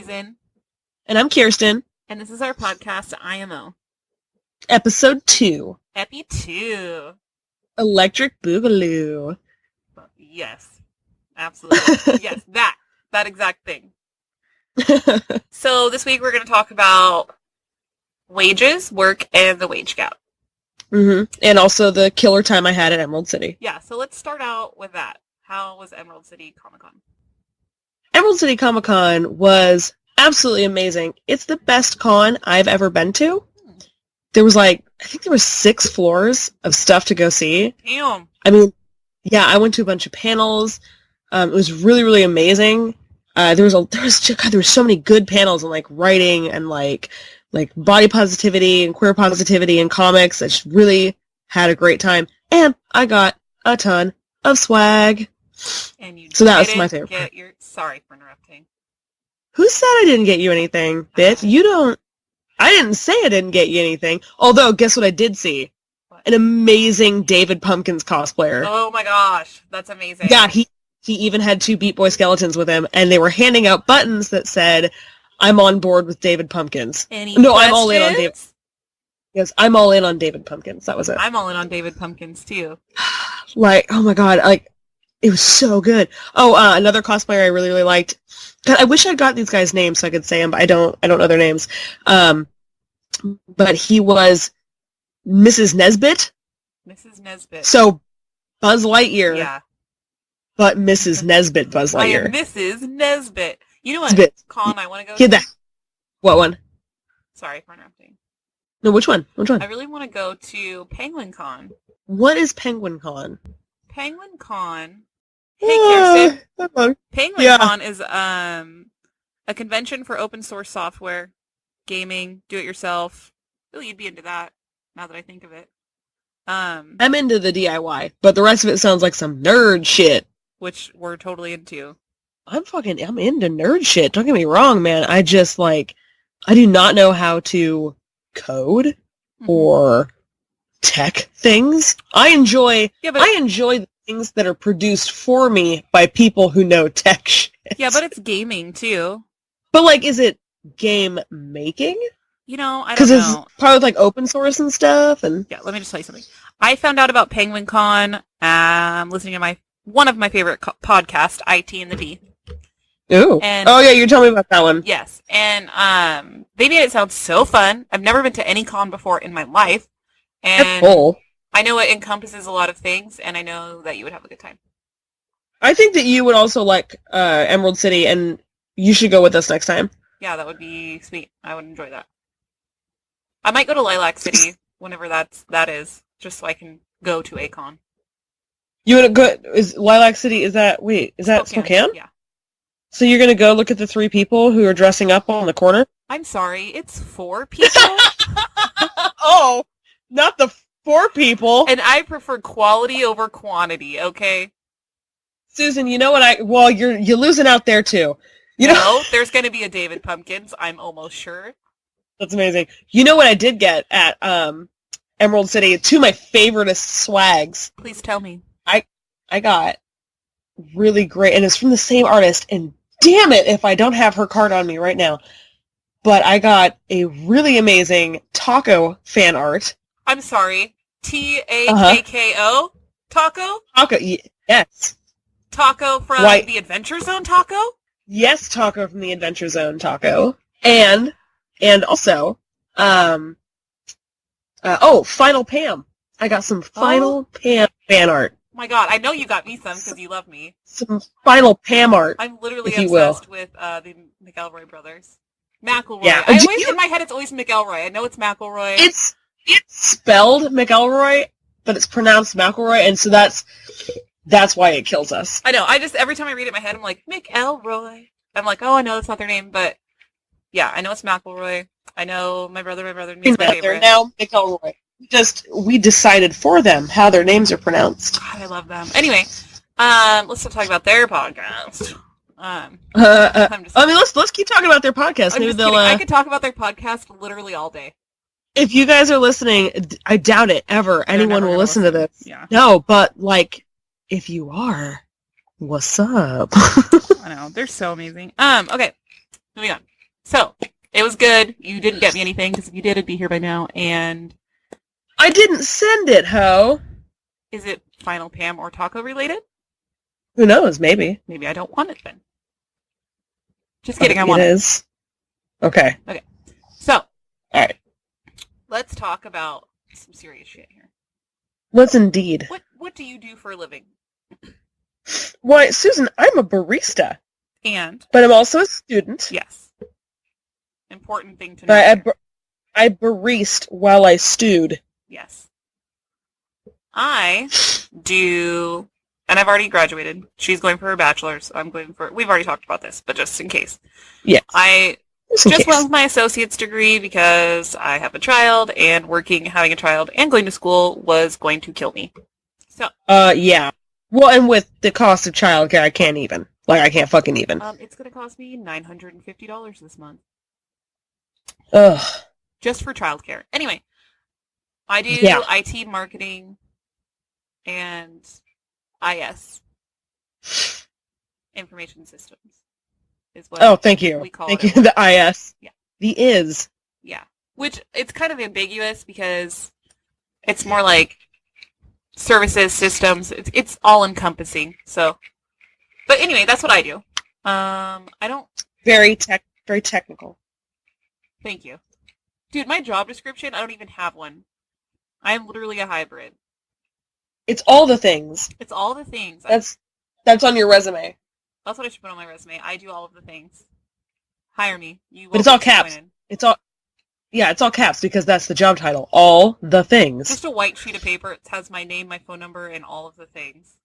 Susan. And I'm Kirsten. And this is our podcast, IMO. Episode 2. Epi 2. Electric Boogaloo. Yes. Absolutely. Yes, that exact thing. So this week we're going to talk about wages, work, and the wage gap. Mm-hmm. And also the killer time I had at Emerald City. Yeah, so let's start out with that. How was Emerald City Comic Con? Emerald City Comic Con was absolutely amazing. It's the best con I've ever been to. There was I think there was 6 floors of stuff to go see. Damn. I mean, yeah, I went to a bunch of panels. It was really, really amazing. There was so many good panels on writing and like body positivity and queer positivity in comics. I just really had a great time, and I got a ton of swag. And you so that was my favorite part. Sorry for interrupting. Who said I didn't get you anything, bitch? I didn't say I didn't get you anything. Although, guess what I did see? What? An amazing David Pumpkins cosplayer. Oh my gosh, that's amazing. Yeah, he even had 2 Beat Boy skeletons with him, and they were handing out buttons that said, "I'm on board with David Pumpkins." Questions? I'm all in on David. Yes, I'm all in on David Pumpkins. That was it. I'm all in on David Pumpkins too. Oh my god, it was so good. Oh, another cosplayer I really, really liked. God, I wish I'd got these guys' names so I could say them, but I don't know their names. But he was Mrs. Nesbit. Mrs. Nesbit. So, Buzz Lightyear. Yeah. But Mrs. Nesbit Buzz Lightyear. I am Mrs. Nesbit. You know what Nesbit. con I want to go Get to? that. What one? Sorry for interrupting. No, which one? Which one? I really want to go to Penguin Con. What is Penguin Con? Penguin Con. Hey, Kirsten. Penguin Con is a convention for open source software, gaming, do-it-yourself. Oh, you'd be into that, now that I think of it. I'm into the DIY, but the rest of it sounds like some nerd shit. Which we're totally into. I'm into nerd shit. Don't get me wrong, man. I just, I do not know how to code or tech things. I enjoy the things that are produced for me by people who know tech shit. Yeah, but it's gaming, too. But, is it game making? I don't know. Because it's probably open source and stuff. And yeah, let me just tell you something. I found out about Penguin Con listening to one of my favorite podcasts, IT and the D. Ooh. Oh, yeah, you told me about that one. Yes. And they made it sound so fun. I've never been to any con before in my life. And that's cool. I know it encompasses a lot of things, and I know that you would have a good time. I think that you would also like Emerald City, and you should go with us next time. Yeah, that would be sweet. I would enjoy that. I might go to Lilac City whenever that is, just so I can go to a con. You want to go? Is Lilac City? Is that Spokane? Yeah. So you're gonna go look at the 3 people who are dressing up on the corner? I'm sorry, it's 4 people. Oh, not the 4 people. And I prefer quality over quantity. Okay. Susan, you know what you're losing out there too. No, there's gonna be a David Pumpkins. I'm almost sure. That's amazing. You know what I did get at Emerald City? 2 of my favoriteest swags. Please tell me. I got really great, and it's from the same artist, and damn it if I don't have her card on me right now. But I got a really amazing Taco fan art. I'm sorry. Takko? Taco? Taco, yes. Taco from the Adventure Zone Taco? Yes, Taco from the Adventure Zone Taco. And also, Final Pam. I got some Final Pam fan art. Oh my god, I know you got me some because you love me. Some Final Pam art. I'm literally obsessed with the McElroy brothers. McElroy. Yeah. In my head it's always McElroy. I know it's McElroy. It's spelled McElroy, but it's pronounced McElroy, and so that's why it kills us. I know. Every time I read it in my head, I'm like, McElroy. I'm like, oh, I know that's not their name, but yeah, I know it's McElroy. I know my brother means my favorite. They're now McElroy. We decided for them how their names are pronounced. God, I love them. Anyway, let's not talk about their podcast. Let's keep talking about their podcast. Maybe they'll. I could talk about their podcast literally all day. If you guys are listening, I doubt it ever. Anyone will listen to this. Yeah. No, but if you are, what's up? I know they're so amazing. Okay, moving on. So, it was good. You didn't get me anything, because if you did, it'd be here by now. And I didn't send it, ho. is it Final Pam or taco related? Who knows? Maybe. Maybe I don't want it then. Just kidding, I want it. It is. Okay. Okay. So. All right. Let's talk about some serious shit here. Let's indeed. What do you do for a living? Why, Susan, I'm a barista. And? But I'm also a student. Yes. Important thing to know. But I barista while I stewed. Yes. I do, and I've already graduated. She's going for her bachelor's. We've already talked about this, but just in case. Yes. I just went with my associate's degree because I have a child, and having a child and going to school was going to kill me. So. Yeah. Well, and with the cost of childcare, I can't even. I can't fucking even. It's going to cost me $950 this month. Ugh. Just for childcare. Anyway, I do IT marketing and IS. Information systems is what thank you. We call thank it. You. The IS. Yeah. The IS. Yeah. Which, it's kind of ambiguous because it's more like services, systems. It's all-encompassing. So, but anyway, that's what I do. I don't... Very technical. Thank you. Dude, my job description, I don't even have one. I am literally a hybrid. It's all the things. It's all the things. That's on your resume. That's what I should put on my resume. I do all of the things. Hire me. But it's all caps. It's all caps because that's the job title. All the things. Just a white sheet of paper. It has my name, my phone number, and all of the things.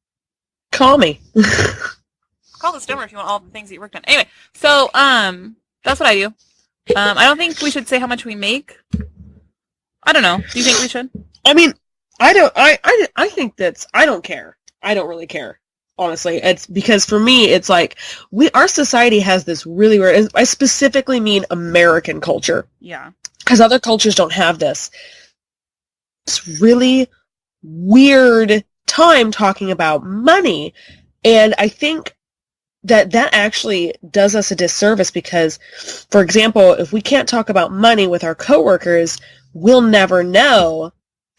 Call me. Call this number if you want all of the things that you worked on. Anyway, so that's what I do. I don't think we should say how much we make. I don't know. Do you think we should? I mean, I don't. I think I don't care. I don't really care. Honestly, it's because for me, it's like our society has this really weird. I specifically mean American culture. Yeah. Because other cultures don't have this. It's really weird time talking about money, and I think that actually does us a disservice because, for example, if we can't talk about money with our coworkers, we'll never know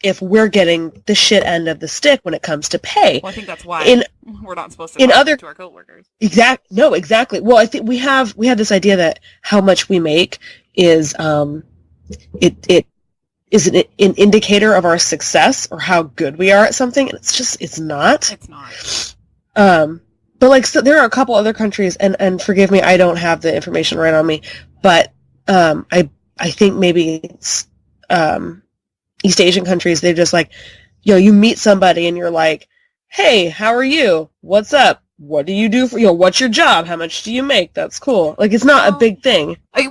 if we're getting the shit end of the stick when it comes to pay. Well, I think that's why we're not supposed to talk to our coworkers. Exactly. Well, I think we have this idea that how much we make is it is an indicator of our success or how good we are at something, and it's not. It's not. But so there are a couple other countries, and forgive me, I don't have the information right on me, but I think maybe it's East Asian countries, they're just like, you meet somebody and you're like, hey, how are you? What's up? What do you do for, what's your job? How much do you make? That's cool. It's not a big thing. I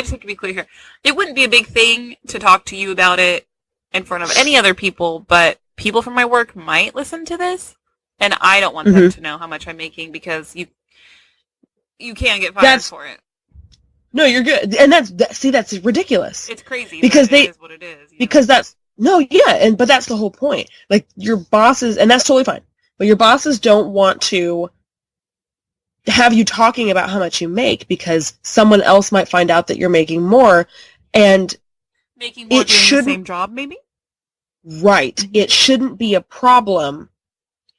just have to be clear here. It wouldn't be a big thing to talk to you about it in front of any other people, but people from my work might listen to this, and I don't want them to know how much I'm making because you can't get fired for it. No, you're good, and that's ridiculous. It's crazy because it is what it is. Because but that's the whole point. Your bosses, and that's totally fine, but your bosses don't want to have you talking about how much you make because someone else might find out that you're making more, and making more doing the same job, maybe. Right. It shouldn't be a problem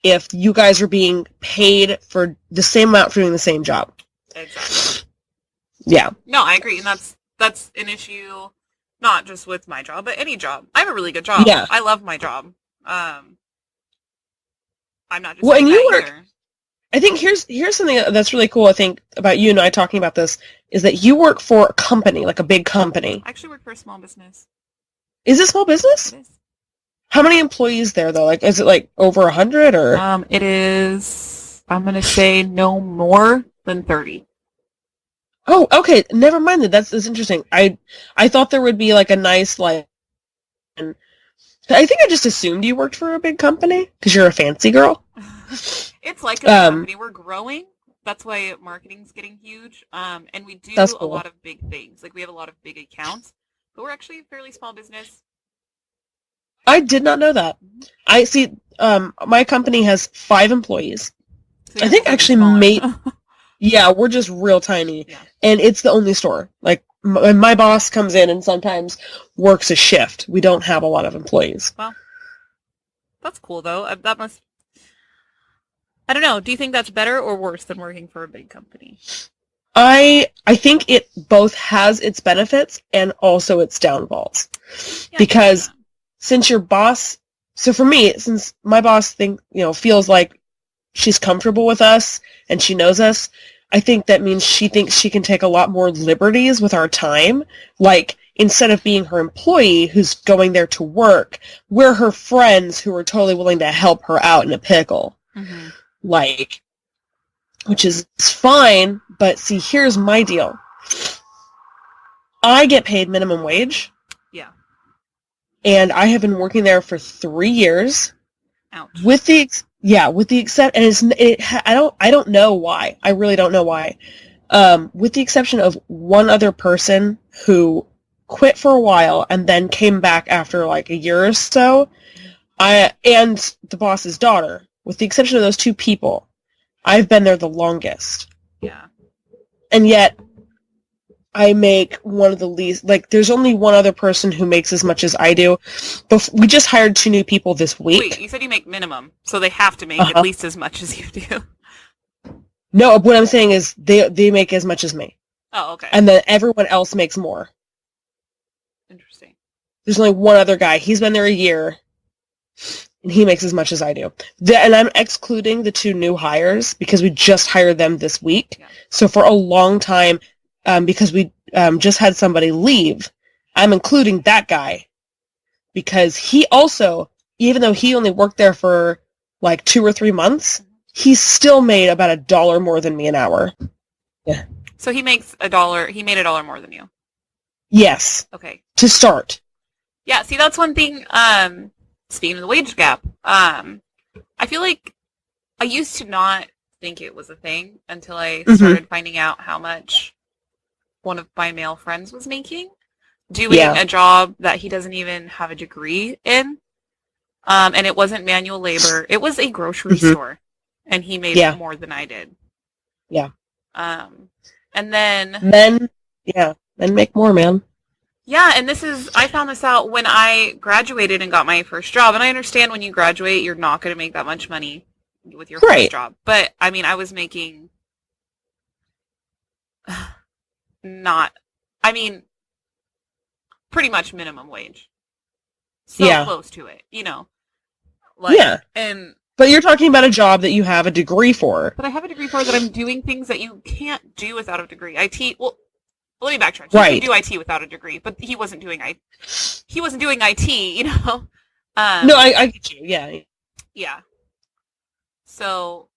if you guys are being paid for the same amount for doing the same job. Exactly. Yeah. No, I agree, and that's an issue, not just with my job, but any job. I have a really good job. Yeah. I love my job. I'm not just and you work. I think here's something that's really cool. I think about you and I talking about this is that you work for a company, like a big company. I actually work for a small business. Is it small business? It is. How many employees there though? Is it over 100 or? It is. I'm gonna say no more than 30. Oh, okay. Never mind that. That's interesting. I thought there would be a nice and I think I just assumed you worked for a big company because you're a fancy girl. It's like a company. We're growing. That's why marketing's getting huge. And we do a lot of big things. We have a lot of big accounts, but we're actually a fairly small business. I did not know that. I see. My company has 5 employees. So I think actually Yeah, we're just real tiny. Yeah. And it's the only store. Like, my boss comes in and sometimes works a shift. We don't have a lot of employees. Well, that's cool, though. That must... I don't know. Do you think that's better or worse than working for a big company? I think it both has its benefits and also its downfalls. Yeah, because since your boss... So for me, since my boss feels like she's comfortable with us and she knows us, I think that means she thinks she can take a lot more liberties with our time. Like, instead of being her employee who's going there to work, we're her friends who are totally willing to help her out in a pickle. Mm-hmm. Like, which is fine, but see, here's my deal. I get paid minimum wage. Yeah. And I have been working there for 3 years. Ouch. With the exception, and I don't know why. I really don't know why. With the exception of one other person who quit for a while and then came back after like a year or so, and the boss's daughter. With the exception of those two people, I've been there the longest. Yeah. And yet, I make one of the least... Like, there's only one other person who makes as much as I do. But we just hired 2 new people this week. Wait, you said you make minimum, so they have to make at least as much as you do. No, what I'm saying is they make as much as me. Oh, okay. And then everyone else makes more. Interesting. There's only one other guy. He's been there a year, and he makes as much as I do. And I'm excluding the 2 new hires because we just hired them this week. Yeah. So for a long time, because we just had somebody leave, I'm including that guy because he also, even though he only worked there for like 2 or 3 months, he still made about $1 more than me an hour. Yeah. So he makes $1. He made $1 more than you. Yes. Okay. To start. Yeah. See, that's one thing. Speaking of the wage gap, I feel like I used to not think it was a thing until I started finding out how much one of my male friends was making doing a job that he doesn't even have a degree in. And it wasn't manual labor. It was a grocery store. And he made more than I did. Yeah. And then... Men make more, man. Yeah, and I found this out when I graduated and got my first job. And I understand when you graduate, you're not going to make that much money with your first job. But, I mean, I was making... pretty much minimum wage. So close to it, you know. Like, But you're talking about a job that you have a degree for. But I have a degree for that I'm doing things that you can't do without a degree. IT, well, let me backtrack. You can do IT without a degree, but he wasn't doing IT, you know. No, I get you. Yeah. Yeah. So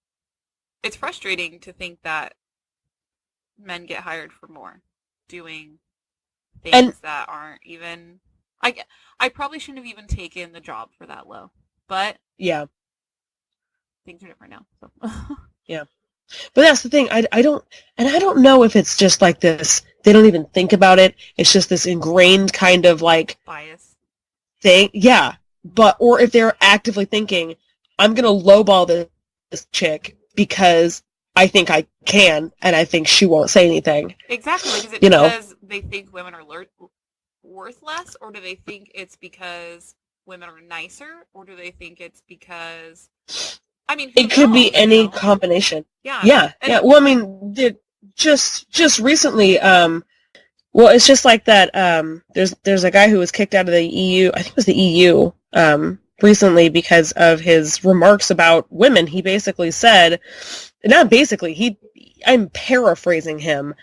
it's frustrating to think that men get hired for more doing things that aren't even... I probably shouldn't have even taken the job for that low, but things are different now. So. Yeah. But that's the thing. I don't know if it's just like this. They don't even think about it. It's just this ingrained kind of like bias thing. Yeah. Or if they're actively thinking, I'm going to lowball this chick because I think I can, and I think she won't say anything. Exactly. Like, is it because they think women are worth less, or do they think it's because women are nicer, or do they think it's because... I mean, it could be any combination. Yeah. Yeah. Yeah. Well, I mean, just recently, well, it's just like that. There's a guy who was kicked out of the EU. I think it was the EU. Recently because of his remarks about women. He basically said, not basically, I'm paraphrasing him.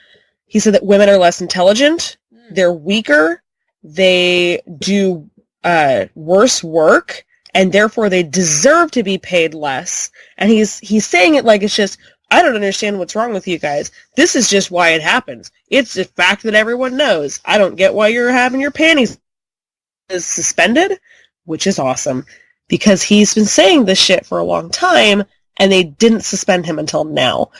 He said that women are less intelligent. They're weaker. They do worse work. And therefore they deserve to be paid less. And he's saying it like it's just, I don't understand what's wrong with you guys. This is just why it happens. It's a fact that everyone knows. I don't get why you're having your panties suspended, which is awesome. Because he's been saying this shit for a long time, and they didn't suspend him until now.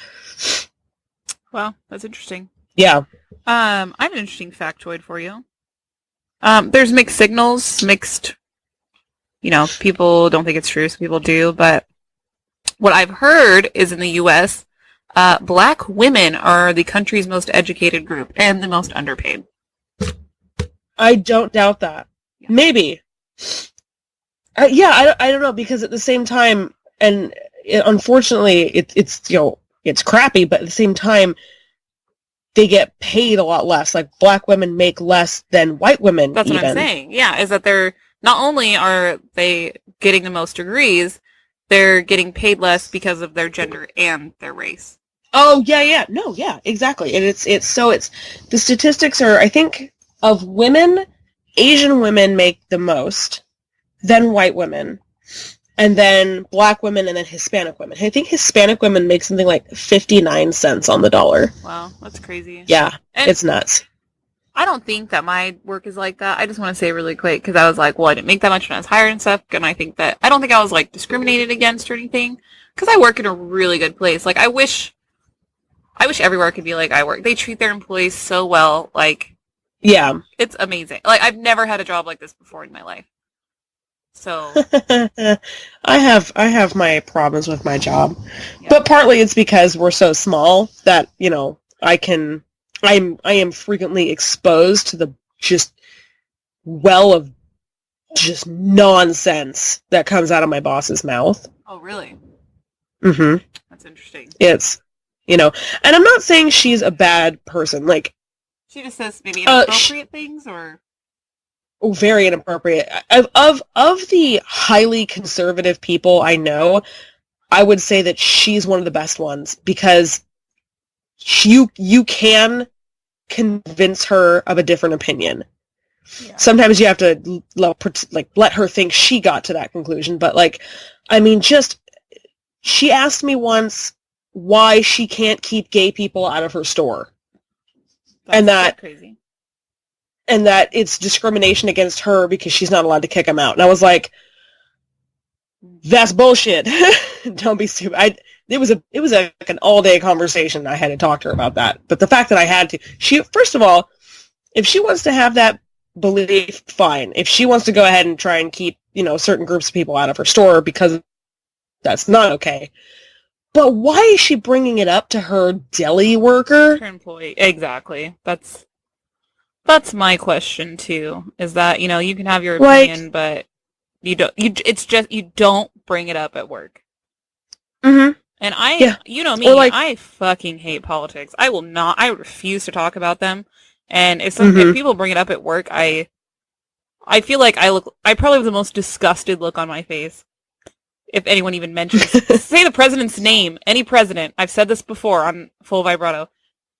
Well, that's interesting. Yeah. I have an interesting factoid for you. There's mixed signals, people don't think it's true, some people do, but what I've heard is in the U.S., Black women are the country's most educated group and the most underpaid. I don't doubt that. Yeah. Maybe. I don't know, because at the same time, and unfortunately, it's it's crappy, but at the same time, they get paid a lot less. Like, black women make less than white women. That's what I'm saying. Yeah, is that they're not only are they getting the most degrees, they're getting paid less because of their gender and their race. Oh, yeah. No, yeah, exactly. And it's the statistics are, I think, of women, Asian women make the most, then white women, and then black women, and then Hispanic women. I think Hispanic women make something like 59 cents on the dollar. Wow, that's crazy. Yeah, and it's nuts. I don't think that my work is like that. I just want to say really quick, because I was like, well, I didn't make that much when I was hired and stuff, and I don't think I was, like, discriminated against or anything, because I work in a really good place. Like, I wish everywhere could be like I work. They treat their employees so well. Like, yeah, it's amazing. Like, I've never had a job like this before in my life. So I have my problems with my job, yeah. But partly it's because we're so small that I am frequently exposed to the just well of just nonsense that comes out of my boss's mouth. Oh, really? Mm-hmm. That's interesting. It's and I'm not saying she's a bad person. Like, she just says maybe inappropriate things, or very inappropriate. Of the highly conservative people I know, I would say that she's one of the best ones, because you can convince her of a different opinion. Yeah. Sometimes you have to let her think she got to that conclusion, but she asked me once why she can't keep gay people out of her store. That's crazy. And that it's discrimination against her because she's not allowed to kick them out. And I was like, that's bullshit. Don't be stupid. It was like an all-day conversation. I had to talk to her about that. But the fact that I had to, first of all, if she wants to have that belief, fine. If she wants to go ahead and try and keep, certain groups of people out of her store, because that's not okay. But why is she bringing it up to her deli worker? Her employee. Exactly. That's my question too. Is that, you can have your opinion, but you don't bring it up at work. Mm-hmm. And I fucking hate politics. I refuse to talk about them. And if people bring it up at work, I feel like I probably have the most disgusted look on my face. If anyone even mentions, say the president's name, any president. I've said this before on Full Vibrato.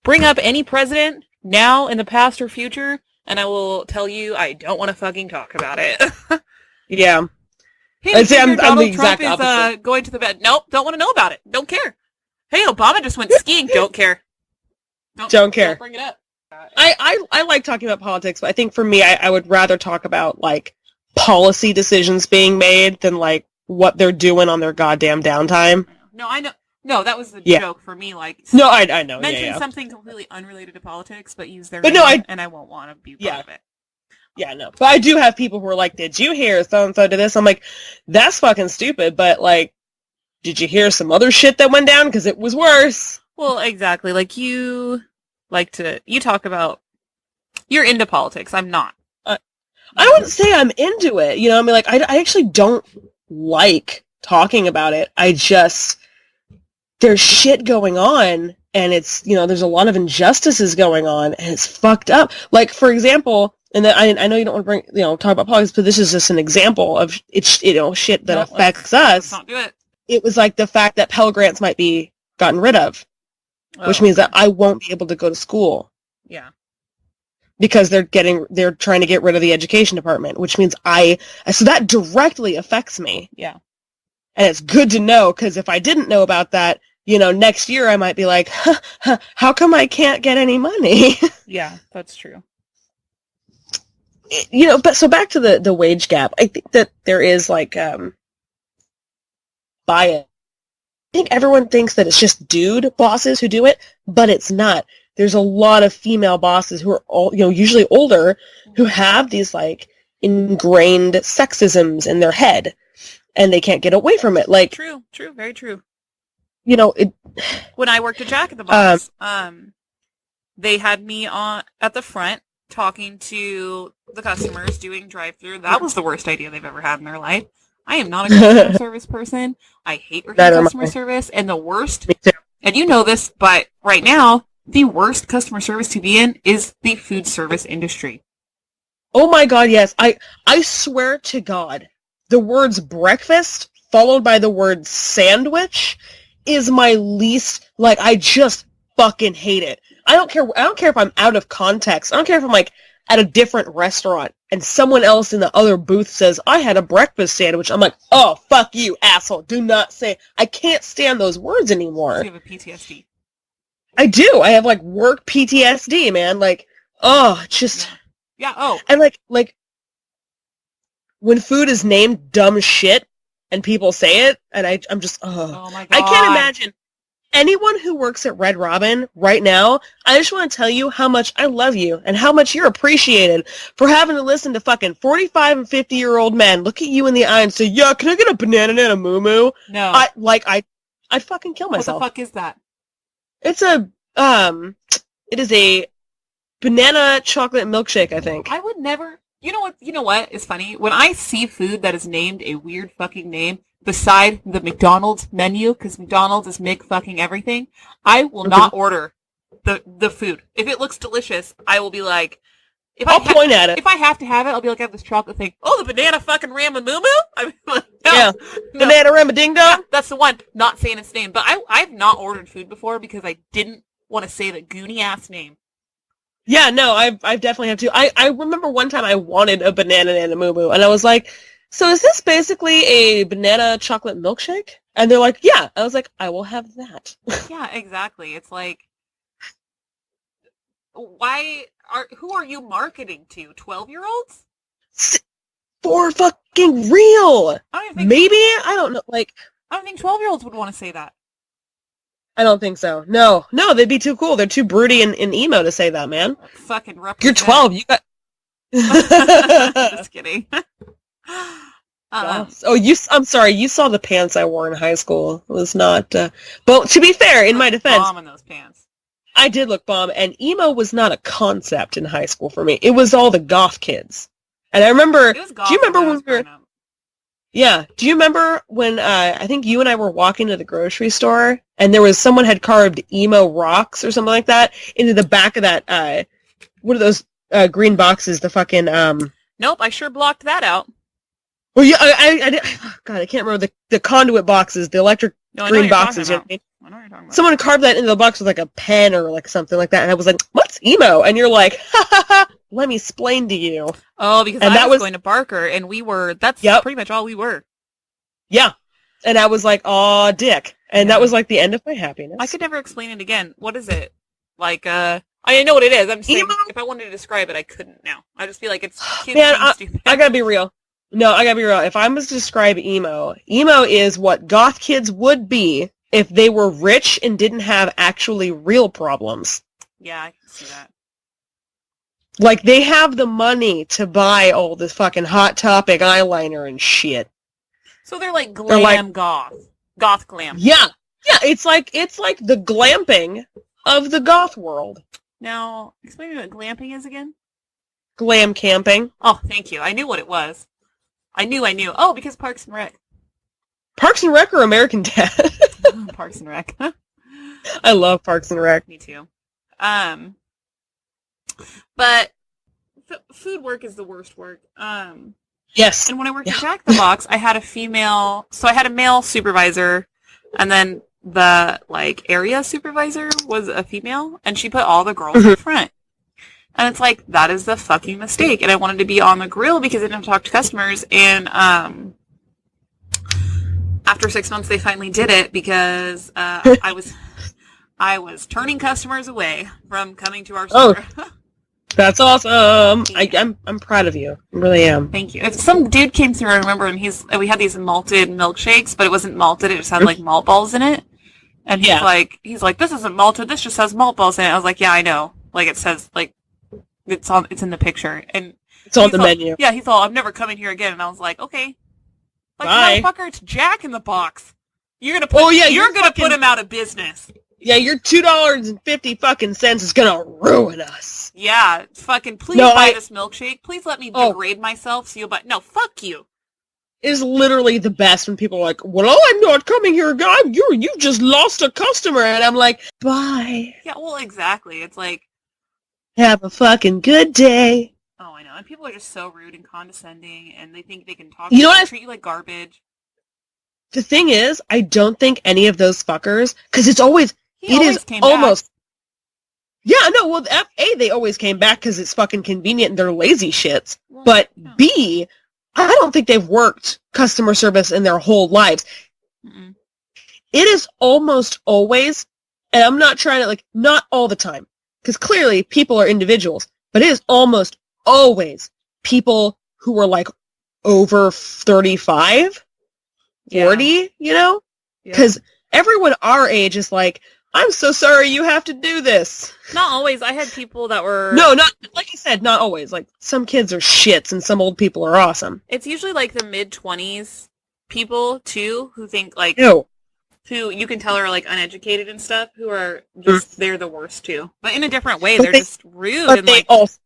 Bring up any president, now, in the past, or future, and I will tell you I don't want to fucking talk about it. Yeah. Hey, I'm Donald Trump is going to the bed. Nope, don't want to know about it. Don't care. Hey, Obama just went skiing. Don't care. Don't care. Don't bring it up. I like talking about politics, but I think for me, I would rather talk about, policy decisions being made than, what they're doing on their goddamn downtime. No, I know. No, that was the joke for me. No, I know. Mention something completely unrelated to politics, but use their name, and I won't want to be part of it. Yeah, no. But I do have people who are like, did you hear so-and-so did this? I'm like, that's fucking stupid, but, did you hear some other shit that went down? Because it was worse. Well, exactly. You talk about, you're into politics. I'm not. I wouldn't say I'm into it. I actually don't like talking about it. There's shit going on, and it's, there's a lot of injustices going on, and it's fucked up. For example, and I know you don't want to bring, talk about politics, but this is just an example of shit that affects us. Let's not do it. It was the fact that Pell Grants might be gotten rid of, which means that I won't be able to go to school. Yeah. Because they're trying to get rid of the education department, which means so that directly affects me. Yeah. And it's good to know, because if I didn't know about that, next year I might be like, how come I can't get any money? Yeah, that's true. But so back to the wage gap, I think that there is bias. I think everyone thinks that it's just dude bosses who do it, but it's not. There's a lot of female bosses who are usually older, who have these ingrained sexisms in their head, and they can't get away from it. True, very true. you know, it. When I worked at Jack in the Box, they had me on at the front talking to the customers doing drive-through. That was the worst idea they've ever had in their life. I am not a customer service person. I hate working customer service. And the worst, and you know this, but right now, the worst customer service to be in is the food service industry. Oh my God, yes. I swear to God, the words breakfast followed by the word sandwich is my least, like, I just fucking hate it. I don't care if I'm out of context. I don't care if I'm like at a different restaurant and someone else in the other booth says, I had a breakfast sandwich. I'm like, oh, fuck you, asshole. Do not say. I can't stand those words anymore. You have a PTSD. I do. I have like work PTSD, man. Like, oh, just. Yeah. Oh. And like when food is named dumb shit and people say it, and I'm just, oh my God. I can't imagine. Anyone who works at Red Robin right now, I just want to tell you how much I love you and how much you're appreciated for having to listen to fucking 45 and 50-year-old men look at you in the eye and say, yeah, can I get a banana and a moo-moo? No. I'd fucking kill myself. What the fuck is that? It's it is a banana chocolate milkshake, I think. I would never, you know what is funny? When I see food that is named a weird fucking name, beside the McDonald's menu, because McDonald's is fucking everything, I will not order the food. If it looks delicious, I will be like, I'll point at it. If I have to have it, I'll be like, I have this chocolate thing. Oh, the banana fucking ramamumu? I'm like, no, yeah, no. Banana ramading dong? Yeah, that's the one. Not saying its name. But I've not ordered food before because I didn't want to say the goony-ass name. Yeah, no, I've definitely have to. I remember one time I wanted a banana and a moo-moo, and I was like, so is this basically a banana chocolate milkshake? And they're like, yeah. I was like, I will have that. Yeah, exactly. It's like, who are you marketing to? 12-year-olds? For fucking real. Maybe? I don't know. Like, I don't think 12-year-olds would want to say that. I don't think so. No, they'd be too cool. They're too broody and emo to say that, man. Fucking represent. You're 12. You got... Just kidding. I'm sorry. You saw the pants I wore in high school. It was not. But to be fair, in my defense, bomb in those pants. I did look bomb, and emo was not a concept in high school for me. It was all the goth kids, and I remember. Do you remember when we were? Yeah. Do you remember when I think you and I were walking to the grocery store, and there was someone had carved emo rocks or something like that into the back of that. What are those green boxes? The fucking. Nope, I sure blocked that out. Well, yeah, I did. Oh, God, I can't remember the conduit boxes, the electric green boxes. You know what I mean? I know what you're talking about. Someone carved that into the box with like a pen or like something like that, and I was like, "What's emo?" And you're like, "Ha ha ha! Let me explain to you." Oh, because I was going to Barker, and we were. That's pretty much all we were. Yeah, and I was like, "Aw, dick," and that was like the end of my happiness. I could never explain it again. What is it? Like, I know what it is. I'm just saying, if I wanted to describe it, I couldn't now. I just feel like it's kids being stupid. I gotta be real. No, I gotta be real. If I was to describe emo is what goth kids would be if they were rich and didn't have actually real problems. Yeah, I can see that. Like, they have the money to buy all this fucking Hot Topic eyeliner and shit. So they're like glam goth. Goth glam. Yeah. Yeah, it's like the glamping of the goth world. Now, explain to me what glamping is again? Glam camping. Oh, thank you. I knew what it was. I knew. Oh, because Parks and Rec. Parks and Rec or American Dad? Parks and Rec. I love Parks and Rec. Me too. But food work is the worst work. Yes. And when I worked at Jack in the Box, I had a male supervisor, and then the area supervisor was a female, and she put all the girls in front. And it's like, that is the fucking mistake. And I wanted to be on the grill because I didn't have to talk to customers. And after 6 months, they finally did it because I was turning customers away from coming to our store. Oh, that's awesome. I'm proud of you. I really am. Thank you. If some dude came through, I remember, and we had these malted milkshakes, but it wasn't malted. It just had like malt balls in it. And he's like, this isn't malted. This just has malt balls in it. I was like, yeah, I know. Like, it says, like, it's in the picture. And it's on the menu. Yeah, he thought, I'm never coming here again. And I was like, okay. Like, bye. Motherfucker, it's Jack in the Box. You're gonna put him out of business. Yeah, your $2.50 fucking cents is gonna ruin us. Yeah, fucking please buy this milkshake. Please let me degrade myself so you'll buy. No, fuck you. It is literally the best when people are like, well, I'm not coming here, guy. You just lost a customer. And I'm like, bye. Yeah, well, exactly. It's like, have a fucking good day. Oh, I know. And people are just so rude and condescending, and they think they can talk to you and treat you like garbage. The thing is, I don't think any of those fuckers, because it's always, almost. Yeah, no, well, A, they always came back because it's fucking convenient and they're lazy shits. Well, but yeah. B, I don't think they've worked customer service in their whole lives. Mm-mm. It is almost always, and I'm not trying to, not all the time, because clearly people are individuals, but it is almost always people who are, over 35, 40, Because everyone our age is like, I'm so sorry you have to do this. Not always. I had people that were... No, not, like I said, not always. Some kids are shits and some old people are awesome. It's usually, the mid-20s people, too, who think, Ew. Who you can tell are, uneducated and stuff, who are just, they're the worst, too. But in a different way. They're just rude. But they also...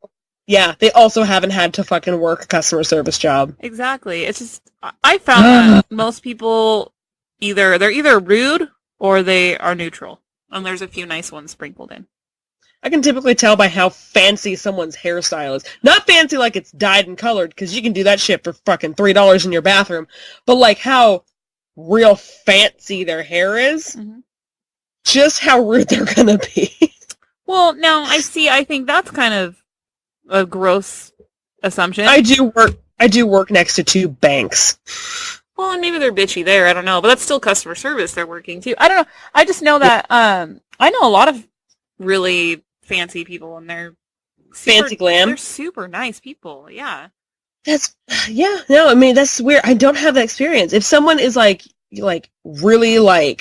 Yeah, they also haven't had to fucking work a customer service job. Exactly. It's just... I found that most people, they're either rude or they are neutral. And there's a few nice ones sprinkled in. I can typically tell by how fancy someone's hairstyle is. Not fancy like it's dyed and colored, because you can do that shit for fucking $3 in your bathroom. But how real fancy their hair is. Mm-hmm. Just how rude they're gonna be. Well, now I think that's kind of a gross assumption. I do work next to 2 banks. Well, and maybe they're bitchy there. I don't know. But that's still customer service they're working, too. I don't know. I just know that I know a lot of really fancy people, and they're fancy glam. They're super nice people. Yeah. That's weird. I don't have that experience. If someone is really I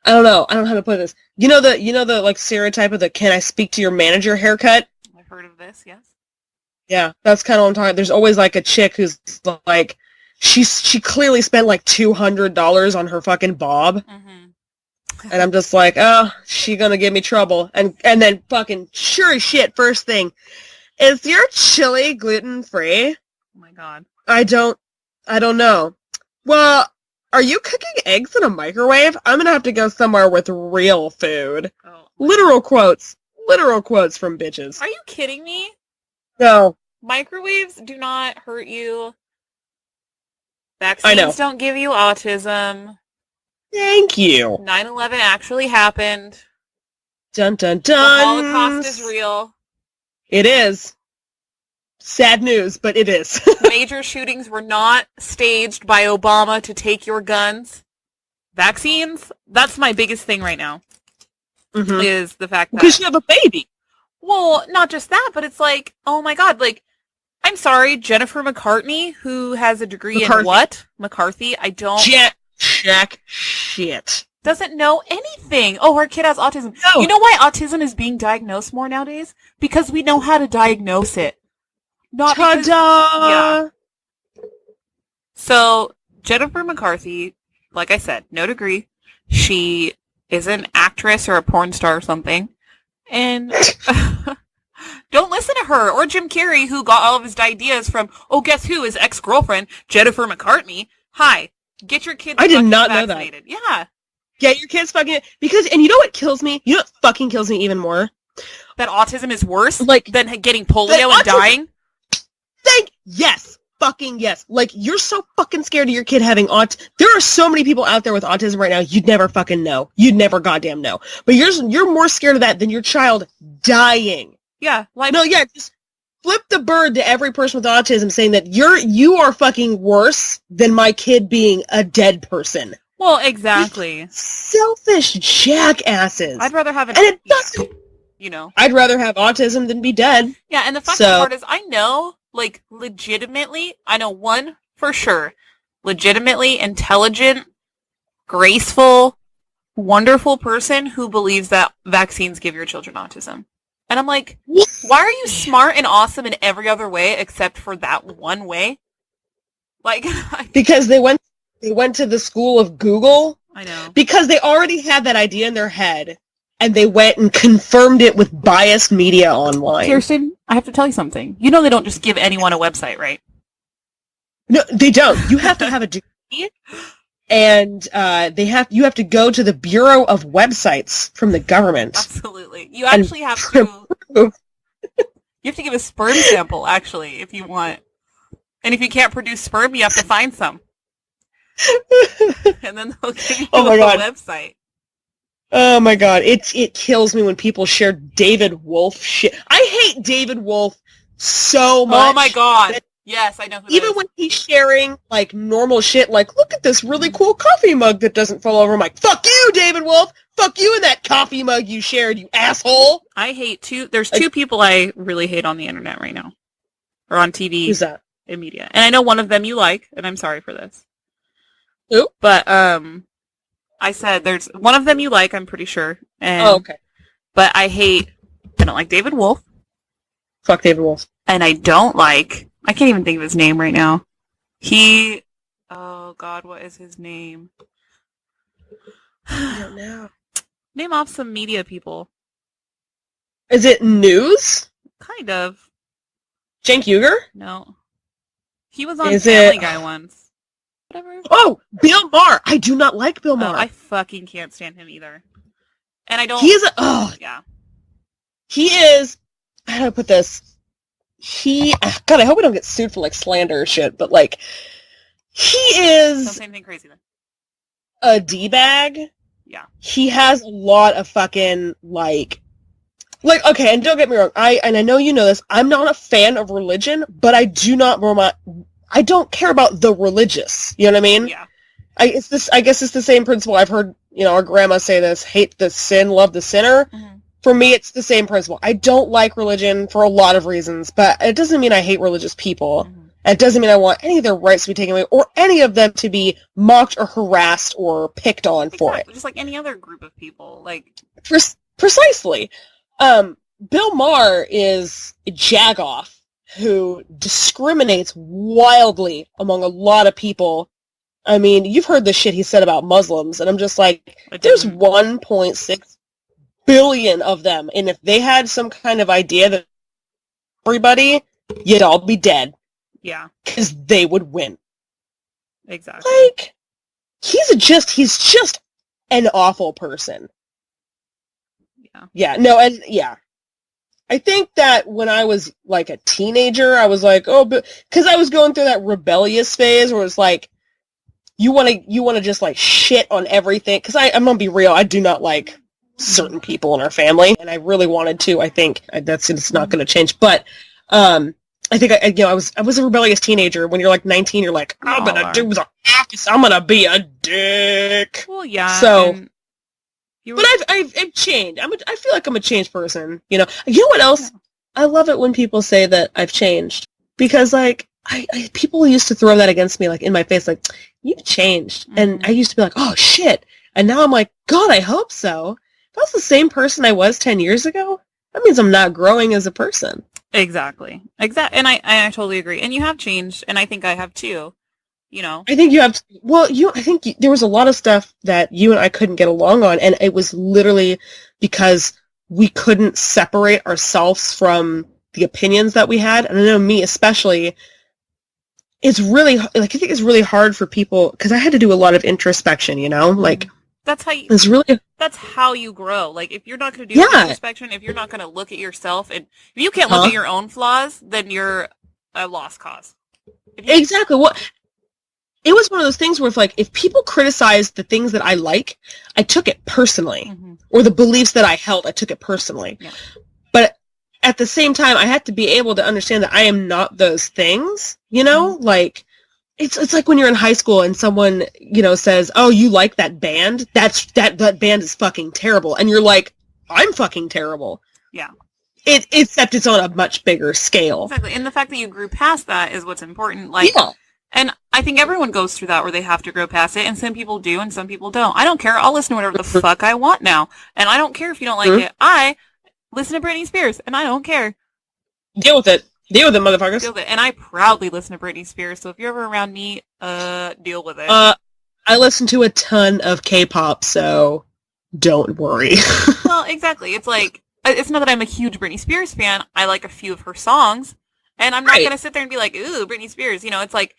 don't know how to put this. You know the stereotype of the "can I speak to your manager" haircut? I've heard of this. Yes. Yeah, that's kind of what I'm talking. There's always a chick who's she clearly spent $200 on her fucking bob. Mm-hmm. And I'm just oh, she gonna give me trouble. And then fucking sure as shit, first thing, is your chili gluten-free? Oh my god. I don't know. Well, are you cooking eggs in a microwave? I'm gonna have to go somewhere with real food. Oh. Literal quotes from bitches. Are you kidding me? No. Microwaves do not hurt you. Vaccines don't give you autism. Thank you. 9/11 actually happened. Dun dun dun. The Holocaust is real. It is. Sad news, but it is. Major shootings were not staged by Obama to take your guns. Vaccines, that's my biggest thing right now. Mm-hmm. Is the fact that... Because you have a baby. Well, not just that, but it's oh my god, I'm sorry, Jennifer McCartney, who has a degree in what? McCarthy? I don't... Jack shit. Doesn't know anything. Oh, her kid has autism. No. You know why autism is being diagnosed more nowadays? Because we know how to diagnose it. Not Ta-da! Because... Yeah. So, Jennifer McCarthy, like I said, no degree. She is an actress or a porn star or something. And... Don't listen to her or Jim Carrey, who got all of his ideas from, guess who? His ex-girlfriend, Jennifer McCartney. Hi, get your kids I did not vaccinated. Know that. Yeah. Get your kids fucking... Because, and you know what kills me? You know what fucking kills me even more? That autism is worse than getting polio and dying? Yes. Fucking yes. You're so fucking scared of your kid having There are so many people out there with autism right now, you'd never fucking know. You'd never goddamn know. But you're more scared of that than your child dying. Yeah. No, yeah, just flip the bird to every person with autism saying that you are fucking worse than my kid being a dead person. Well, exactly. Selfish jackasses. I'd rather have it doesn't... I'd rather have autism than be dead. Yeah, and the fucking part is I know, legitimately, I know one for sure, legitimately intelligent, graceful, wonderful person who believes that vaccines give your children autism. And I'm like, why are you smart and awesome in every other way except for that one way? Because they went They went to the school of Google. I know. Because they already had that idea in their head, and they went and confirmed it with biased media online. Kirsten, I have to tell you something. You know they don't just give anyone a website, right? No, they don't. You have to have a degree, and you have to go to the Bureau of Websites from the government. Absolutely. You actually have to... You have to give a sperm sample, actually, if you want. And if you can't produce sperm, you have to find some. And then they'll give you a website. Oh my god, it kills me when people share David Wolf shit. I hate David Wolf so much. Oh my god. Yes, I know who even when he's sharing like normal shit, like look at this really cool coffee mug that doesn't fall over. I'm like, fuck you, David Wolf. Fuck you and that coffee mug you shared, you asshole. I hate there's two people I really hate on the internet right now. Or on TV. Who's that? And media. And I know one of them you like, and I'm sorry for this. Who? But I said there's one of them you like, I'm pretty sure. And, okay. But I don't like David Wolf. Fuck David Wolf. And I can't even think of his name right now. Oh god, what is his name? I don't know. Name off some media people. Is it news? Kind of. Cenk Uygur? No. He was on Family Guy once. Whatever. Oh, Bill Maher. I do not like Bill Maher. I fucking can't stand him either. And I don't... He is yeah. He is... How do I put this? God, I hope we don't get sued for, like, slander or shit, but, like, he is... Don't say anything crazy, then. A D-bag. Yeah. He has a lot of fucking, like, okay, and don't get me wrong, I know you know this, I'm not a fan of religion, but I don't care about the religious, you know what I mean? Yeah. I guess it's the same principle. I've heard, our grandma say this, hate the sin, love the sinner. Mm-hmm. For me, it's the same principle. I don't like religion for a lot of reasons, but it doesn't mean I hate religious people. Mm-hmm. It doesn't mean I want any of their rights to be taken away, or any of them to be mocked or harassed or picked on for it. Just like any other group of people. Precisely. Bill Maher is a jagoff who discriminates wildly among a lot of people. I mean, you've heard the shit he said about Muslims, and I'm just like, there's 1.6 billion of them, and if they had some kind of idea that everybody, you'd all be dead. Yeah. Because they would win. Exactly. Like, he's just an awful person. Yeah. Yeah, no, and yeah. I think that when I was, like, a teenager, I was like, because I was going through that rebellious phase where it's like, you want to just, like, shit on everything. Because I'm going to be real, I do not like certain people in our family, and I really wanted to. I think it's not going to change. But, I think I was a rebellious teenager. When you're like 19, you're like, I'm gonna do the opposite. I'm gonna be a dick. Well, yeah. So, but I've changed. I feel like I'm a changed person. You know what else? Yeah. I love it when people say that I've changed, because like people used to throw that against me, like in my face, like you've changed, and I used to be like, oh shit, and now I'm like, God, I hope so. If I was the same person I was 10 years ago, that means I'm not growing as a person. Exactly. And I totally agree. And you have changed, and I think I have too. I think you have. Well, I think there was a lot of stuff that you and I couldn't get along on, and it was literally because we couldn't separate ourselves from the opinions that we had. And I know me especially. It's really like I think it's really hard for people because I had to do a lot of introspection. Like. That's how you. It's really. That's how you grow. Like, if you're not going to do introspection, if you're not going to look at yourself, and if you can't look at your own flaws, then you're a lost cause. Exactly. Well, it was one of those things where, if people criticized the things that I like, I took it personally, or the beliefs that I held, I took it personally. Yeah. But at the same time, I had to be able to understand that I am not those things. Like. It's like when you're in high school and someone, says, oh, you like that band? That band is fucking terrible. And you're like, I'm fucking terrible. Yeah. Except it's on a much bigger scale. Exactly. And the fact that you grew past that is what's important. Like, yeah. And I think everyone goes through that where they have to grow past it. And some people do and some people don't. I don't care. I'll listen to whatever the fuck I want now. And I don't care if you don't like it. I listen to Britney Spears and I don't care. Deal with it. Deal with it, motherfuckers. Deal with it. And I proudly listen to Britney Spears, so if you're ever around me, deal with it. I listen to a ton of K-pop, so don't worry. Well, exactly. It's like, it's not that I'm a huge Britney Spears fan. I like a few of her songs, and I'm not going to sit there and be like, ooh, Britney Spears. You know, it's like,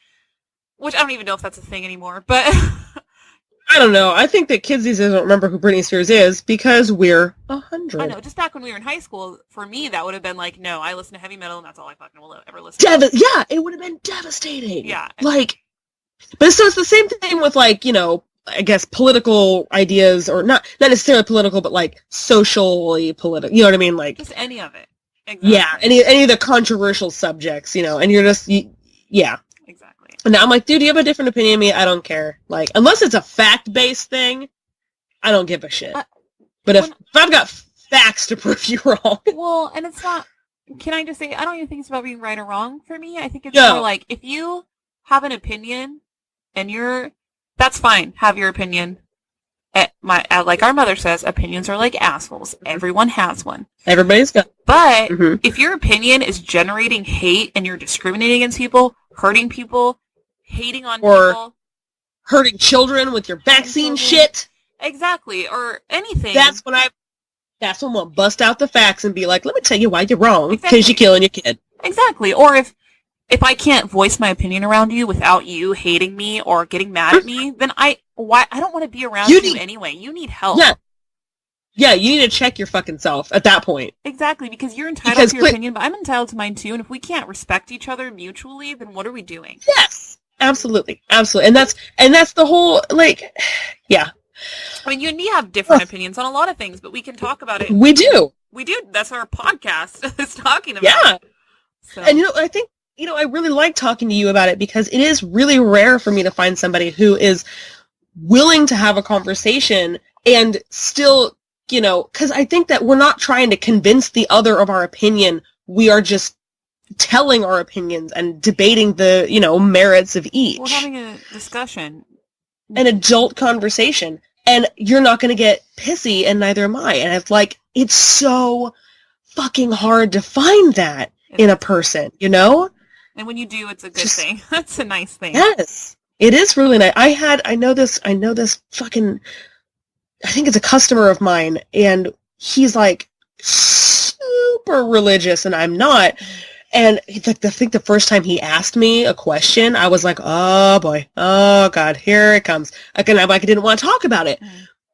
which I don't even know if that's a thing anymore, but... I don't know. I think that kids these days don't remember who Britney Spears is because we're 100. I know. Just back when we were in high school, for me, that would have been like, no, I listen to heavy metal, and that's all I fucking will ever listen to. Yeah, it would have been devastating. Yeah. Like, but so it's the same thing with, like, you know, I guess political ideas, or not necessarily political, but like socially political. You know what I mean? Like just any of it. Exactly. Yeah, any of the controversial subjects, you know, and you're just, yeah. Exactly. And now I'm like, dude, you have a different opinion than me? I don't care. Like, unless it's a fact-based thing, I don't give a shit. But if I've got facts to prove you wrong. Well, and it's not, can I just say, I don't even think it's about being right or wrong for me. I think it's more like, if you have an opinion and that's fine, have your opinion. Like our mother says, opinions are like assholes. Everyone has one. Everybody's got. But if your opinion is generating hate and you're discriminating against people, hurting people, hating on people, hurting children with your vaccine shit, exactly, or anything, that's when we'll bust out the facts and be like, let me tell you why you're wrong, because you're killing your kid. Exactly. Or if I can't voice my opinion around you without you hating me or getting mad at me, then I don't want to be around you anyway. You need help. Yeah, you need to check your fucking self at that point. Exactly, because you're entitled to your opinion, but I'm entitled to mine too, and if we can't respect each other mutually, then what are we doing? Yes. Absolutely. Absolutely. And that's the whole, like, yeah. I mean, you and me have different opinions on a lot of things, but we can talk about it. We do. That's our podcast is talking about it. So. And, I think, I really like talking to you about it because it is really rare for me to find somebody who is willing to have a conversation and still, because I think that we're not trying to convince the other of our opinion. We are just telling our opinions and debating the, merits of each. We're having a discussion. An adult conversation. And you're not going to get pissy, and neither am I. And it's like, it's so fucking hard to find that in a person, And when you do, it's a good thing. That's a nice thing. Yes. It is really nice. I know this fucking, I think it's a customer of mine, and he's like super religious, and I'm not. And I think the first time he asked me a question, I was like, oh boy, oh God, here it comes. Again, I didn't want to talk about it.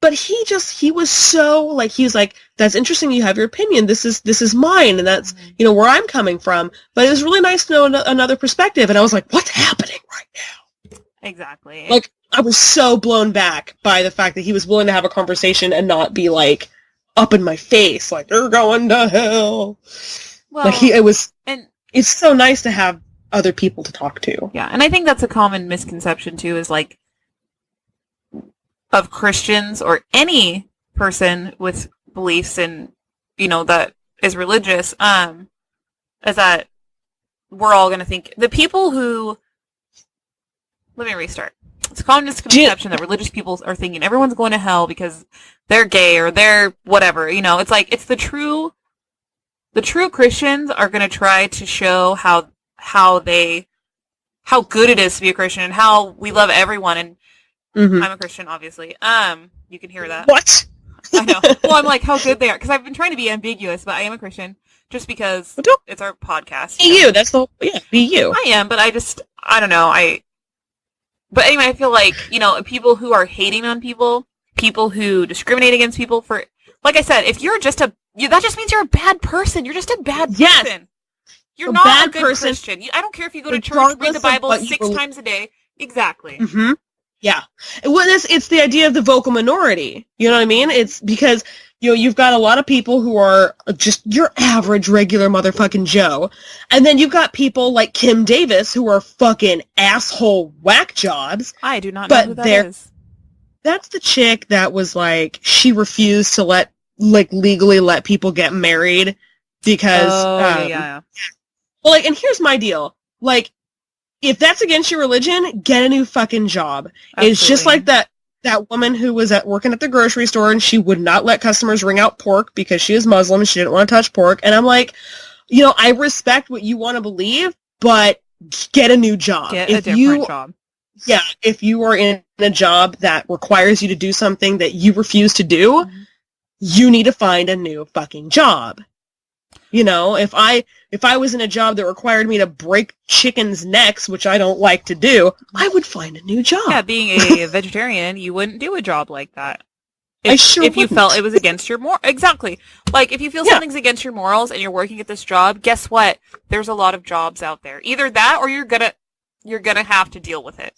But he was so, like, he was like, that's interesting, you have your opinion, this is mine, and that's, where I'm coming from. But it was really nice to know another perspective, and I was like, what's happening right now? Exactly. Like, I was so blown back by the fact that he was willing to have a conversation and not be, like, up in my face, like, you're going to hell. Well, like, it's so nice to have other people to talk to. Yeah, and I think that's a common misconception, too, is, like, of Christians or any person with beliefs in, that is religious, is that we're all going to think, the people who, let me restart. It's a common misconception that religious people are thinking everyone's going to hell because they're gay or they're whatever, it's like, it's the true Christians are going to try to show how good it is to be a Christian and how we love everyone. And I'm a Christian, obviously. You can hear that. What? I know. Well, I'm like, how good they are. Because I've been trying to be ambiguous, but I am a Christian. Just because it's our podcast. Be you. That's the be you. I am, but I don't know. But anyway, I feel like, people who are hating on people who discriminate against people for, like I said, if you're just that just means you're a bad person. You're just a bad person. Yes. You're not a good Christian. I don't care if you go to church, read the Bible 6 times a day. Exactly. Mm-hmm. Yeah. Well, it's the idea of the vocal minority. You know what I mean? It's because, you've got a lot of people who are just your average, regular motherfucking Joe. And then you've got people like Kim Davis who are fucking asshole whack jobs. I do not know who that is. That's the chick that was like, she refused to legally let people get married because... yeah. Well, and here's my deal. If that's against your religion, get a new fucking job. Absolutely. It's just like that woman who was working at the grocery store and she would not let customers ring out pork because she is Muslim and she didn't want to touch pork. And I'm like, I respect what you want to believe, but get a new job. Get a different job. yeah, if you are in a job that requires you to do something that you refuse to do, you need to find a new fucking job. You know, if I was in a job that required me to break chickens' necks, which I don't like to do, I would find a new job. Yeah, being a vegetarian, you wouldn't do a job like that. If you felt it was against your exactly. Like, if you feel something's against your morals and you're working at this job, guess what? There's a lot of jobs out there. Either that or you're gonna have to deal with it.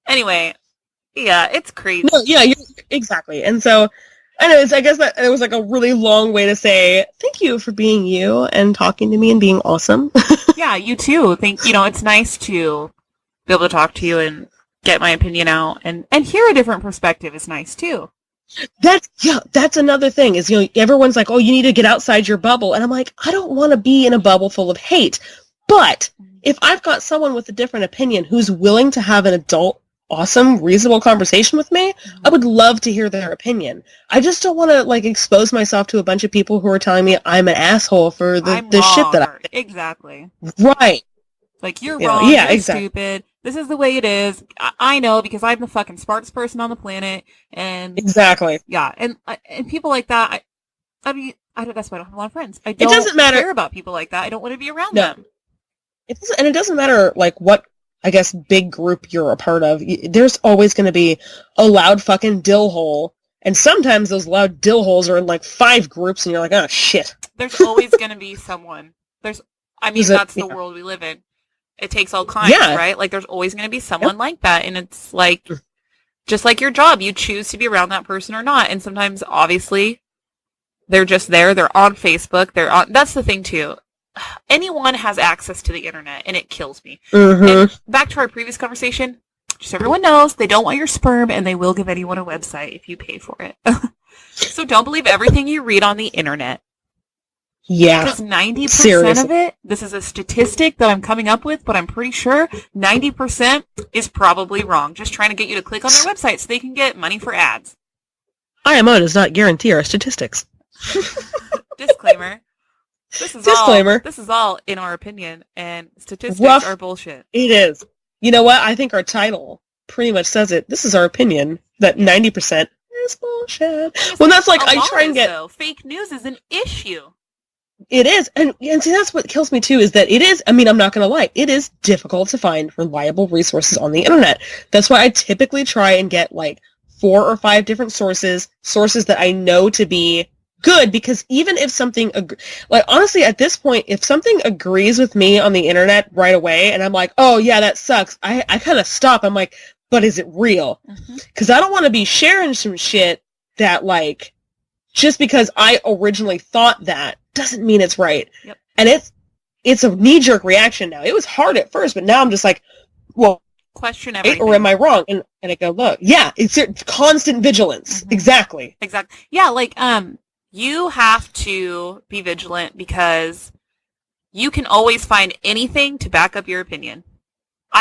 Anyway, yeah, it's crazy. No, yeah, exactly. And so, anyways, I guess that it was like a really long way to say thank you for being you and talking to me and being awesome. Yeah, you too. It's nice to be able to talk to you and get my opinion out and hear a different perspective is nice too. That's another thing is, everyone's like, oh, you need to get outside your bubble. And I'm like, I don't want to be in a bubble full of hate. But if I've got someone with a different opinion who's willing to have an adult, awesome, reasonable conversation with me, I would love to hear their opinion. I just don't want to, like, expose myself to a bunch of people who are telling me I'm an asshole for the shit that I... Exactly. Right. Like, you're wrong, you're stupid, this is the way it is. I know because I'm the fucking smartest person on the planet, and... Exactly. Yeah, and people like that, I mean, that's why I don't have a lot of friends. I don't care about people like that. I don't want to be around them. It doesn't matter, like, what, I guess, big group you're a part of. There's always going to be a loud fucking dill hole, and sometimes those loud dill holes are in, like, 5 groups, and you're like, oh, shit. There's always going to be someone. That's the world we live in. It takes all kinds, right? Like, there's always going to be someone like that, and it's like, just like your job, you choose to be around that person or not, and sometimes, obviously, they're just there, they're on Facebook, that's the thing, too. Anyone has access to the internet, and it kills me. And back to our previous conversation, just so everyone knows, they don't want your sperm, and they will give anyone a website if you pay for it. So don't believe everything you read on the internet. Yeah. Because 90% of it, this is a statistic that I'm coming up with, but I'm pretty sure 90% is probably wrong. Just trying to get you to click on their website so they can get money for ads. IMO does not guarantee our statistics. Disclaimer. Disclaimer. This is all in our opinion, and statistics are bullshit. It is. You know what? I think our title pretty much says it. This is our opinion that 90% is bullshit. Well, that's like, I try and get... Though. Fake news is an issue. It is. And see, that's what kills me, too, is that it is, I mean, I'm not going to lie, it is difficult to find reliable resources on the internet. That's why I typically try and get, like, 4 or 5 different sources that I know to be good, because even if something, like, honestly, at this point, if something agrees with me on the internet right away, and I'm like, oh, yeah, that sucks, I kind of stop. I'm like, but is it real? Because I don't want to be sharing some shit that, like, just because I originally thought that doesn't mean it's right. Yep. And it's a knee-jerk reaction now. It was hard at first, but now I'm just like, well, question everything. Or am I wrong? And I go, look, yeah, it's constant vigilance. Exactly. Yeah, like, you have to be vigilant because you can always find anything to back up your opinion.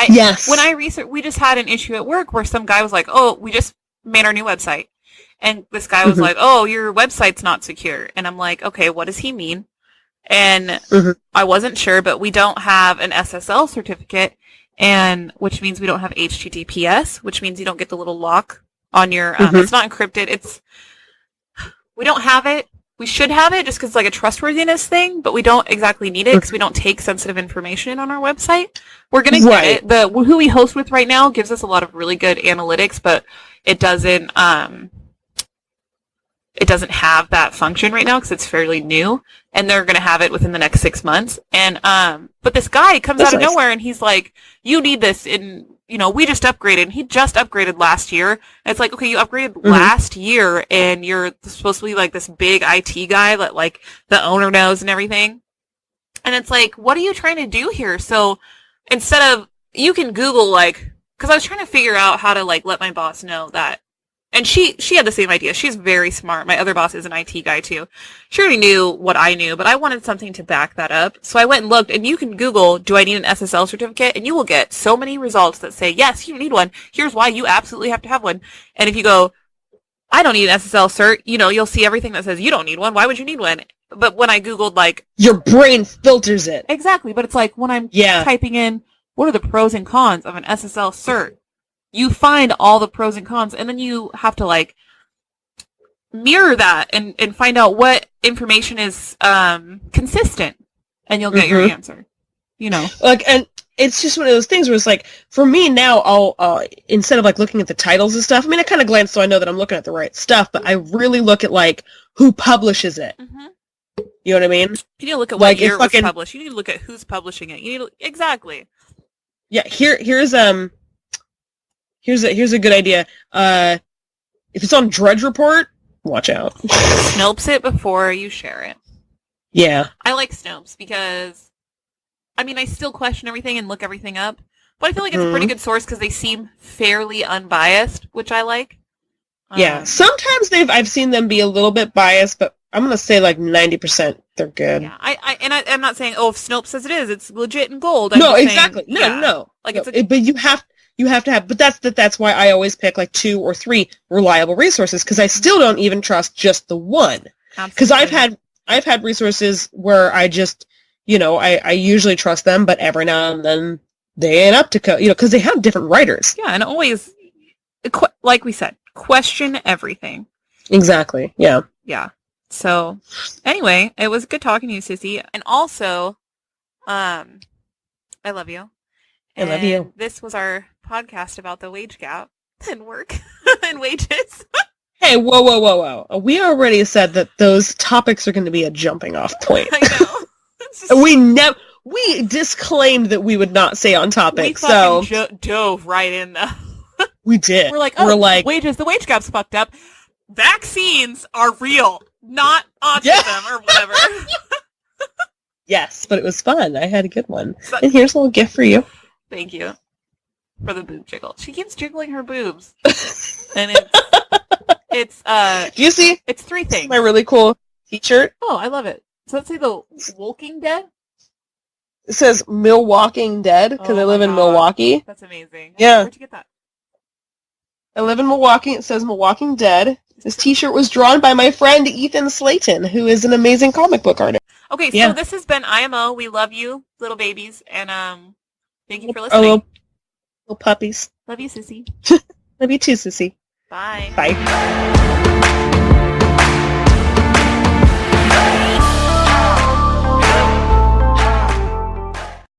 Yes. When I researched, we just had an issue at work where some guy was like, oh, we just made our new website. And this guy was like, oh, your website's not secure. And I'm like, okay, what does he mean? And I wasn't sure, but we don't have an SSL certificate, and which means we don't have HTTPS, which means you don't get the little lock on your, it's not encrypted. We don't have it. We should have it just because it's like a trustworthiness thing, but we don't exactly need it because we don't take sensitive information on our website. We're going to get it. Who we host with right now gives us a lot of really good analytics, but it doesn't have that function right now because it's fairly new, and they're going to have it within the next 6 months. And but this guy comes out of nowhere and he's like, you need this, and we just upgraded, and he just upgraded last year. And it's like, okay, you upgraded last year, and you're supposed to be like this big IT guy that like the owner knows and everything. And it's like, what are you trying to do here? So instead of, you can Google, like, because I was trying to figure out how to like let my boss know that. And she had the same idea. She's very smart. My other boss is an IT guy too. She already knew what I knew, but I wanted something to back that up. So I went and looked, and you can Google, do I need an SSL certificate? And you will get so many results that say, yes, you need one. Here's why you absolutely have to have one. And if you go, I don't need an SSL cert, you'll see everything that says you don't need one. Why would you need one? But when I Googled, like... Your brain filters it. Exactly. But it's like when I'm typing in, what are the pros and cons of an SSL cert? you find all the pros and cons, and then you have to like mirror that and find out what information is consistent, and you'll get your answer. You know, like, and it's just one of those things where it's like, for me now, I'll instead of like looking at the titles and stuff, I mean, I kind of glance so I know that I'm looking at the right stuff, but I really look at like who publishes it. You know what I mean? You need to look at what year it was published. You need to look at who's publishing it. You need to, exactly. Yeah, here's a good idea. If it's on Drudge Report, watch out. Snopes it before you share it. Yeah. I like Snopes because, I mean, I still question everything and look everything up, but I feel like it's a pretty good source because they seem fairly unbiased, which I like. Yeah, sometimes I've seen them be a little bit biased, but I'm gonna say like 90% they're good. Yeah, I'm not saying if Snopes says it is, it's legit and gold. No, exactly. No. Like but you have to have. But that's why I always pick like 2 or 3 reliable resources, because I still don't even trust just the one. Because I've had resources where I just, I usually trust them, but every now and then they ain't up to code. Because they have different writers. Yeah, and always, like we said, question everything. Exactly. Yeah. Yeah. So, anyway, it was good talking to you, Sissy. And also, I love you. I love you. This was our podcast about the wage gap and work and wages. Hey, whoa. We already said that those topics are going to be a jumping off point. I know. We disclaimed that we would not say on topic, we dove right in though. We did. We're like, wages, the wage gap's fucked up. Vaccines are real, not autism or whatever. Yes, but it was fun. I had a good one. And here's a little gift for you. Thank you for the boob jiggle. She keeps jiggling her boobs. And it's do you see? It's 3 things. My really cool t-shirt. Oh, I love it. So let's say the Walking Dead? It says Milwaukee Dead, because I live in Milwaukee. That's amazing. Yeah. Where'd you get that? I live in Milwaukee. It says Milwaukee Dead. This t-shirt was drawn by my friend Ethan Slayton, who is an amazing comic book artist. Okay, so this has been IMO. We love you, little babies, and thank you for listening. Little puppies. Love you, Sissy. Love you too, Sissy. Bye. Bye.